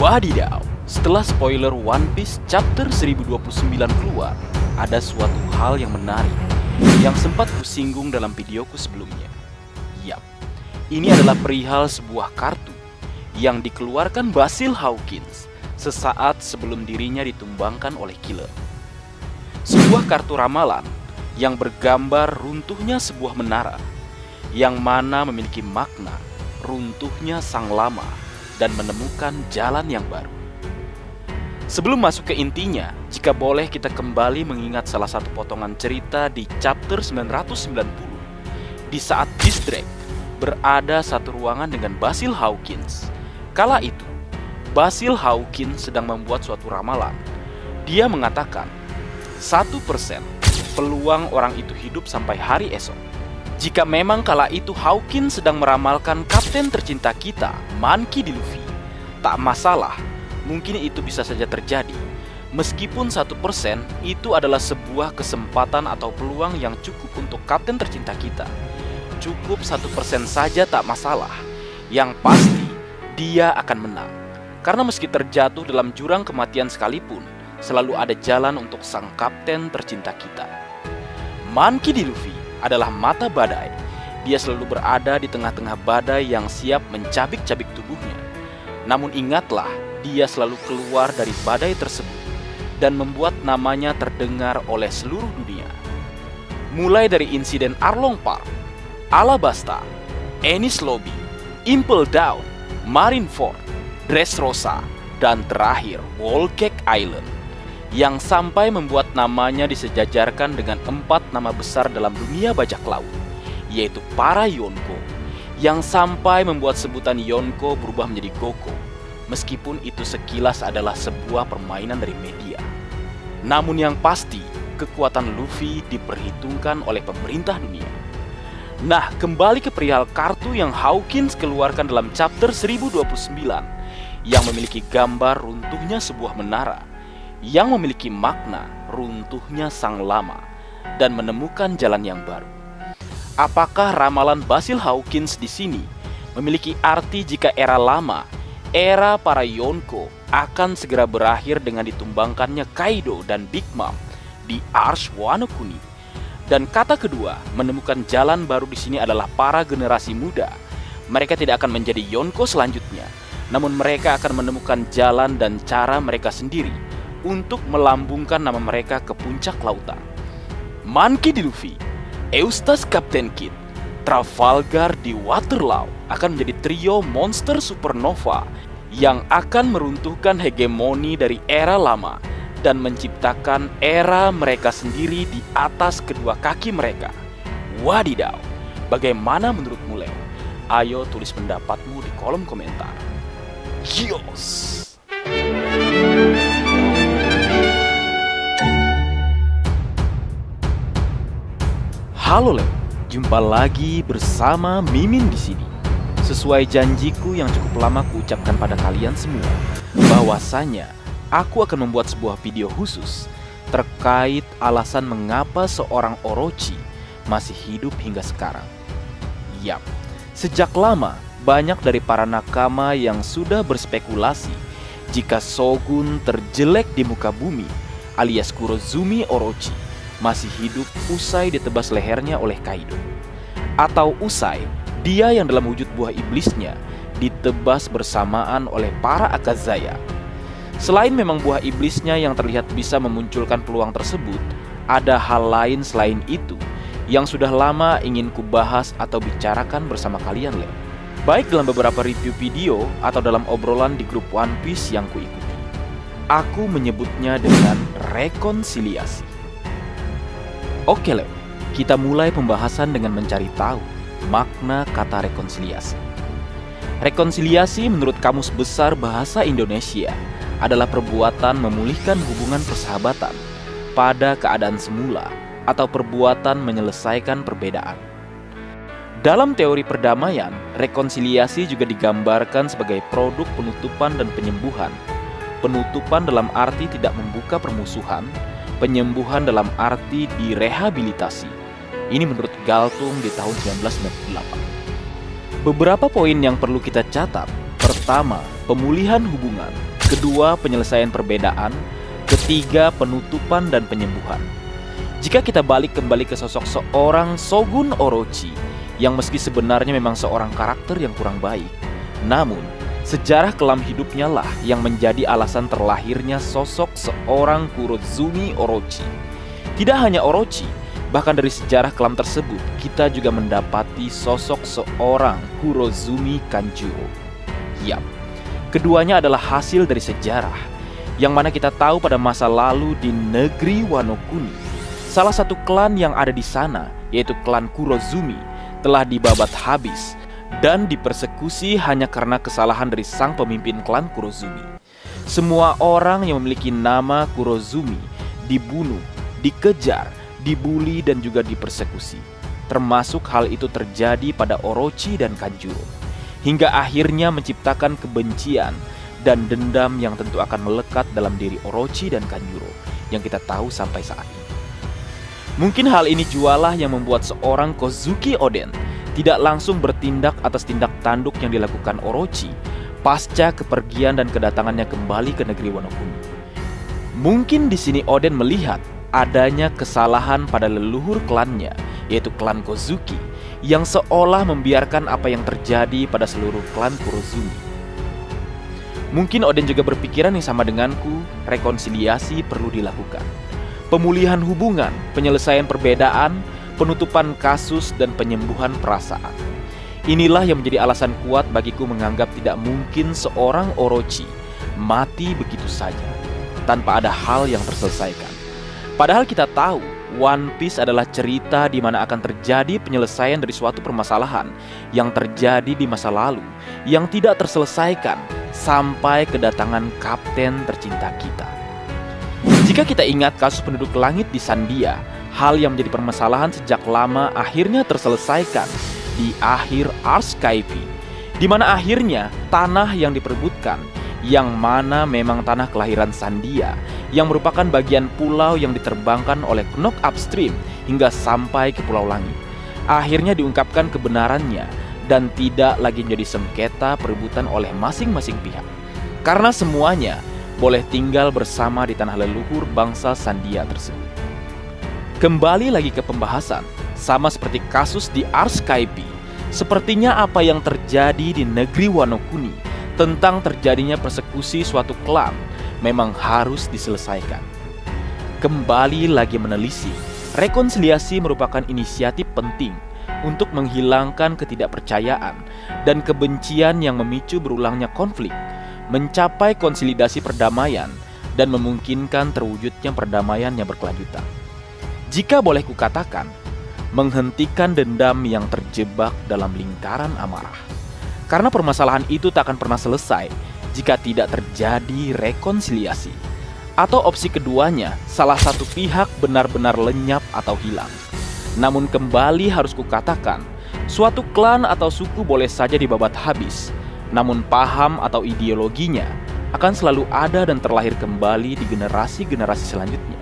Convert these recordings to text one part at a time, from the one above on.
Wadidaw, setelah spoiler One Piece chapter 1029 keluar, ada suatu hal yang menarik yang sempat kusinggung dalam videoku sebelumnya. Yap, ini adalah perihal sebuah kartu yang dikeluarkan Basil Hawkins sesaat sebelum dirinya ditumbangkan oleh Killer. Sebuah kartu ramalan yang bergambar runtuhnya sebuah menara, yang mana memiliki makna runtuhnya sang lama dan menemukan jalan yang baru. Sebelum masuk ke intinya, jika boleh kita kembali mengingat salah satu potongan cerita di chapter 990. Di saat Distrek berada satu ruangan dengan Basil Hawkins. Kala itu, Basil Hawkins sedang membuat suatu ramalan. Dia mengatakan, 1% peluang orang itu hidup sampai hari esok. Jika memang kala itu Hawkins sedang meramalkan kapten tercinta kita, Monkey D. Luffy, tak masalah, mungkin itu bisa saja terjadi. Meskipun 1% itu adalah sebuah kesempatan atau peluang yang cukup untuk kapten tercinta kita. Cukup 1% saja tak masalah. Yang pasti, dia akan menang. Karena meski terjatuh dalam jurang kematian sekalipun, selalu ada jalan untuk sang kapten tercinta kita. Monkey D. Luffy adalah mata badai. Dia selalu berada di tengah-tengah badai yang siap mencabik-cabik tubuhnya. Namun ingatlah, dia selalu keluar dari badai tersebut dan membuat namanya terdengar oleh seluruh dunia. Mulai dari insiden Arlong Park, Alabasta, Enies Lobby, Impel Down, Marineford, Dressrosa, dan terakhir Whole Cake Island, yang sampai membuat namanya disejajarkan dengan 4 nama besar dalam dunia bajak laut, yaitu para Yonko, yang sampai membuat sebutan Yonko berubah menjadi Goko, meskipun itu sekilas adalah sebuah permainan dari media. Namun yang pasti, kekuatan Luffy diperhitungkan oleh pemerintah dunia. Nah, kembali ke perihal kartu yang Hawkins keluarkan dalam chapter 1029, yang memiliki gambar runtuhnya sebuah menara, yang memiliki makna runtuhnya sang lama dan menemukan jalan yang baru. Apakah ramalan Basil Hawkins di sini memiliki arti jika era lama, era para Yonko, akan segera berakhir dengan ditumbangkannya Kaido dan Big Mom di Arch Wano Kuni? Dan kata kedua, menemukan jalan baru di sini adalah para generasi muda. Mereka tidak akan menjadi Yonko selanjutnya, namun mereka akan menemukan jalan dan cara mereka sendiri untuk melambungkan nama mereka ke puncak lautan. Monkey D. Luffy, Eustace Captain Kidd, Trafalgar di Waterloo akan menjadi trio monster supernova yang akan meruntuhkan hegemoni dari era lama dan menciptakan era mereka sendiri di atas kedua kaki mereka. Wadidaw, bagaimana menurutmu, Leo? Ayo tulis pendapatmu di kolom komentar. Yos! Halo Leo, jumpa lagi bersama Mimin di sini. Sesuai janjiku yang cukup lama kuucapkan pada kalian semua, bahwasanya aku akan membuat sebuah video khusus terkait alasan mengapa seorang Orochi masih hidup hingga sekarang. Yap, sejak lama banyak dari para nakama yang sudah berspekulasi jika Shogun terjelek di muka bumi alias Kurozumi Orochi masih hidup usai ditebas lehernya oleh Kaido, atau usai dia yang dalam wujud buah iblisnya ditebas bersamaan oleh para Akazaya. Selain memang buah iblisnya yang terlihat bisa memunculkan peluang tersebut, ada hal lain selain itu yang sudah lama ingin kubahas atau bicarakan bersama kalian, Leo. Baik dalam beberapa review video atau dalam obrolan di grup One Piece yang kuikuti. Aku menyebutnya dengan rekonsiliasi. Oke Leo, kita mulai pembahasan dengan mencari tahu makna kata rekonsiliasi. Rekonsiliasi menurut Kamus Besar Bahasa Indonesia adalah perbuatan memulihkan hubungan persahabatan pada keadaan semula atau perbuatan menyelesaikan perbedaan. Dalam teori perdamaian, rekonsiliasi juga digambarkan sebagai produk penutupan dan penyembuhan. Penutupan dalam arti tidak membuka permusuhan, penyembuhan dalam arti direhabilitasi. Ini menurut Galtung di tahun 1998. Beberapa poin yang perlu kita catat. Pertama, pemulihan hubungan kedua penyelesaian perbedaan, ketiga penutupan dan penyembuhan. Jika kita balik kembali ke sosok seorang Shogun Orochi, yang meski sebenarnya memang seorang karakter yang kurang baik, namun sejarah kelam hidupnya lah yang menjadi alasan terlahirnya sosok seorang Kurozumi Orochi. Tidak hanya Orochi, bahkan dari sejarah kelam tersebut kita juga mendapati sosok seorang Kurozumi Kanjuro. Yap, keduanya adalah hasil dari sejarah, yang mana kita tahu pada masa lalu di negeri Wano Kuni, salah satu klan yang ada di sana, yaitu klan Kurozumi, telah dibabat habis dan dipersekusi hanya karena kesalahan dari sang pemimpin klan Kurozumi. Semua orang yang memiliki nama Kurozumi dibunuh, dikejar, dibully dan juga dipersekusi. Termasuk hal itu terjadi pada Orochi dan Kanjuro, hingga akhirnya menciptakan kebencian dan dendam yang tentu akan melekat dalam diri Orochi dan Kanjuro yang kita tahu sampai saat ini. Mungkin hal ini jualah yang membuat seorang Kozuki Oden tidak langsung bertindak atas tindak tanduk yang dilakukan Orochi pasca kepergian dan kedatangannya kembali ke negeri Wano Kuni. Mungkin di sini Oden melihat adanya kesalahan pada leluhur klannya, yaitu klan Kozuki, yang seolah membiarkan apa yang terjadi pada seluruh klan Kurozumi. Mungkin Oden juga berpikiran yang sama denganku, rekonsiliasi perlu dilakukan. Pemulihan hubungan, penyelesaian perbedaan, penutupan kasus, dan penyembuhan perasaan. Inilah yang menjadi alasan kuat bagiku menganggap tidak mungkin seorang Orochi mati begitu saja, tanpa ada hal yang terselesaikan. Padahal kita tahu One Piece adalah cerita di mana akan terjadi penyelesaian dari suatu permasalahan yang terjadi di masa lalu yang tidak terselesaikan sampai kedatangan kapten tercinta kita. Jika kita ingat kasus penduduk langit di Sandia, hal yang menjadi permasalahan sejak lama akhirnya terselesaikan di akhir Ars Skype, di mana akhirnya tanah yang diperebutkan, yang mana memang tanah kelahiran Sandia, yang merupakan bagian pulau yang diterbangkan oleh Knock Upstream hingga sampai ke Pulau Langit, akhirnya diungkapkan kebenarannya dan tidak lagi menjadi sengketa perebutan oleh masing-masing pihak, karena semuanya boleh tinggal bersama di tanah leluhur bangsa Sandia tersebut. Kembali lagi ke pembahasan, sama seperti kasus di Ars Skype, sepertinya apa yang terjadi di negeri Wano Kuni tentang terjadinya persekusi suatu klan memang harus diselesaikan. Kembali lagi menelisik, rekonsiliasi merupakan inisiatif penting untuk menghilangkan ketidakpercayaan dan kebencian yang memicu berulangnya konflik, mencapai konsolidasi perdamaian, dan memungkinkan terwujudnya perdamaian yang berkelanjutan. Jika boleh kukatakan, menghentikan dendam yang terjebak dalam lingkaran amarah. Karena permasalahan itu tak akan pernah selesai jika tidak terjadi rekonsiliasi. Atau opsi keduanya, salah satu pihak benar-benar lenyap atau hilang. Namun kembali harus kukatakan, suatu klan atau suku boleh saja dibabat habis, namun paham atau ideologinya akan selalu ada dan terlahir kembali di generasi-generasi selanjutnya.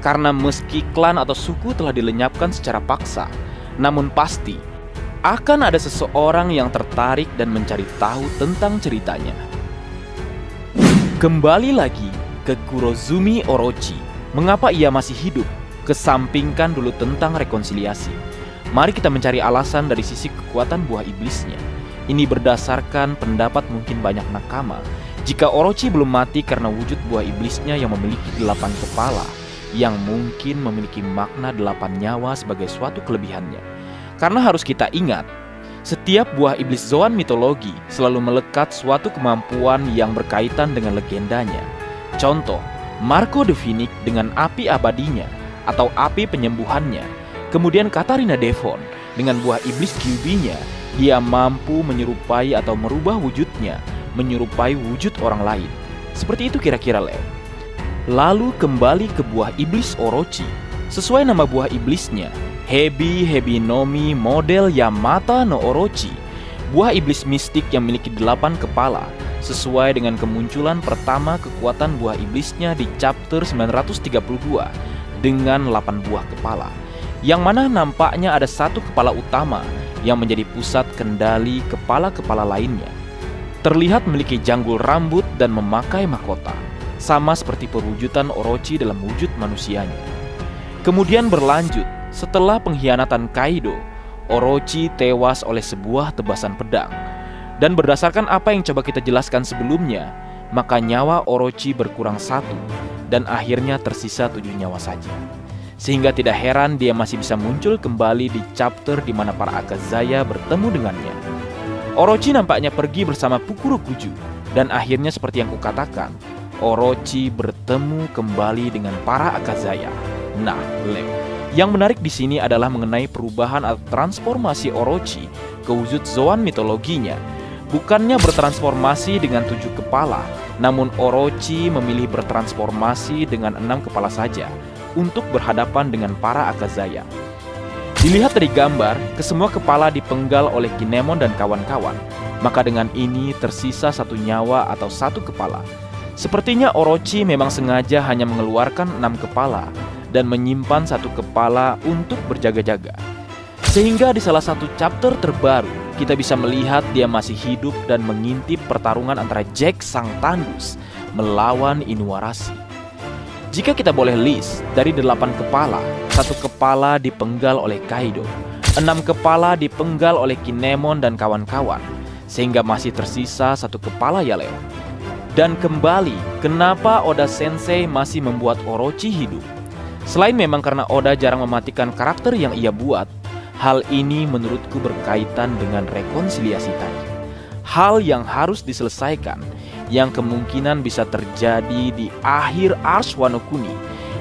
Karena meski klan atau suku telah dilenyapkan secara paksa, namun pasti akan ada seseorang yang tertarik dan mencari tahu tentang ceritanya. Kembali lagi ke Kurozumi Orochi. Mengapa ia masih hidup? Kesampingkan dulu tentang rekonsiliasi. Mari kita mencari alasan dari sisi kekuatan buah iblisnya. Ini berdasarkan pendapat mungkin banyak nakama, jika Orochi belum mati karena wujud buah iblisnya yang memiliki 8 kepala, yang mungkin memiliki makna 8 nyawa sebagai suatu kelebihannya. Karena harus kita ingat, setiap buah iblis Zoan mitologi selalu melekat suatu kemampuan yang berkaitan dengan legendanya. Contoh, Marco the Phoenix dengan api abadinya atau api penyembuhannya. Kemudian Katarina Devon dengan buah iblis Kyuubi-nya, dia mampu menyerupai atau merubah wujudnya menyerupai wujud orang lain. Seperti itu kira-kira, Leo. Lalu kembali ke buah iblis Orochi. Sesuai nama buah iblisnya, Hebi Nomi model Yamata no Orochi, buah iblis mistik yang memiliki 8 kepala, sesuai dengan kemunculan pertama kekuatan buah iblisnya di chapter 932 dengan 8 buah kepala, yang mana nampaknya ada 1 kepala utama yang menjadi pusat kendali kepala-kepala lainnya. terlihat memiliki janggul rambut dan memakai mahkota, sama seperti perwujudan Orochi dalam wujud manusianya. Kemudian berlanjut, setelah pengkhianatan Kaido, Orochi tewas oleh sebuah tebasan pedang. Dan berdasarkan apa yang coba kita jelaskan sebelumnya, maka nyawa Orochi berkurang 1 dan akhirnya tersisa 7 nyawa saja. Sehingga tidak heran dia masih bisa muncul kembali di chapter di mana para Akazaya bertemu dengannya. Orochi nampaknya pergi bersama Pukurokuju, dan akhirnya seperti yang kukatakan, Orochi bertemu kembali dengan para Akazaya. Nah, Leo, yang menarik di sini adalah mengenai perubahan atau transformasi Orochi ke wujud Zoan mitologinya. Bukannya bertransformasi dengan 7 kepala, namun Orochi memilih bertransformasi dengan 6 kepala saja untuk berhadapan dengan para Akazaya. Dilihat dari gambar, kesemua kepala dipenggal oleh Kinemon dan kawan-kawan, maka dengan ini tersisa 1 nyawa atau 1 kepala. Sepertinya Orochi memang sengaja hanya mengeluarkan 6 kepala dan menyimpan 1 kepala untuk berjaga-jaga. Sehingga di salah satu chapter terbaru, kita bisa melihat dia masih hidup dan mengintip pertarungan antara Jack sang tandus melawan Inuarashi. Jika kita boleh list, dari 8 kepala, 1 kepala dipenggal oleh Kaido, 6 kepala dipenggal oleh Kinemon dan kawan-kawan, sehingga masih tersisa 1 kepala ya Leo. Dan kembali, kenapa Oda Sensei masih membuat Orochi hidup? Selain memang karena Oda jarang mematikan karakter yang ia buat, hal ini menurutku berkaitan dengan rekonsiliasi tadi. Hal yang harus diselesaikan, yang kemungkinan bisa terjadi di akhir Ars Wano Kuni,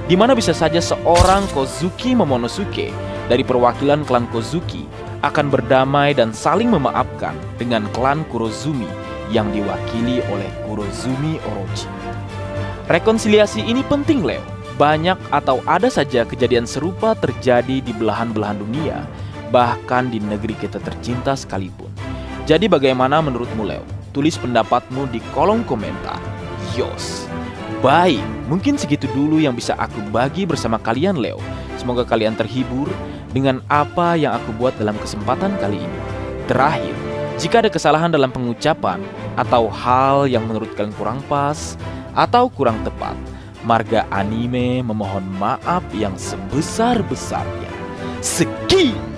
di mana bisa saja seorang Kozuki Momonosuke dari perwakilan klan Kozuki akan berdamai dan saling memaafkan dengan klan Kurozumi yang diwakili oleh Kurozumi Orochi. Rekonsiliasi ini penting, Leo. Banyak atau ada saja kejadian serupa terjadi di belahan-belahan dunia, bahkan di negeri kita tercinta sekalipun. Jadi bagaimana menurutmu, Leo? Tulis pendapatmu di kolom komentar. Yos. Baik, mungkin segitu dulu yang bisa aku bagi bersama kalian, Leo. Semoga kalian terhibur dengan apa yang aku buat dalam kesempatan kali ini. Terakhir, jika ada kesalahan dalam pengucapan atau hal yang menurut kalian kurang pas atau kurang tepat, Marga Anime memohon maaf yang sebesar-besarnya. Sekian.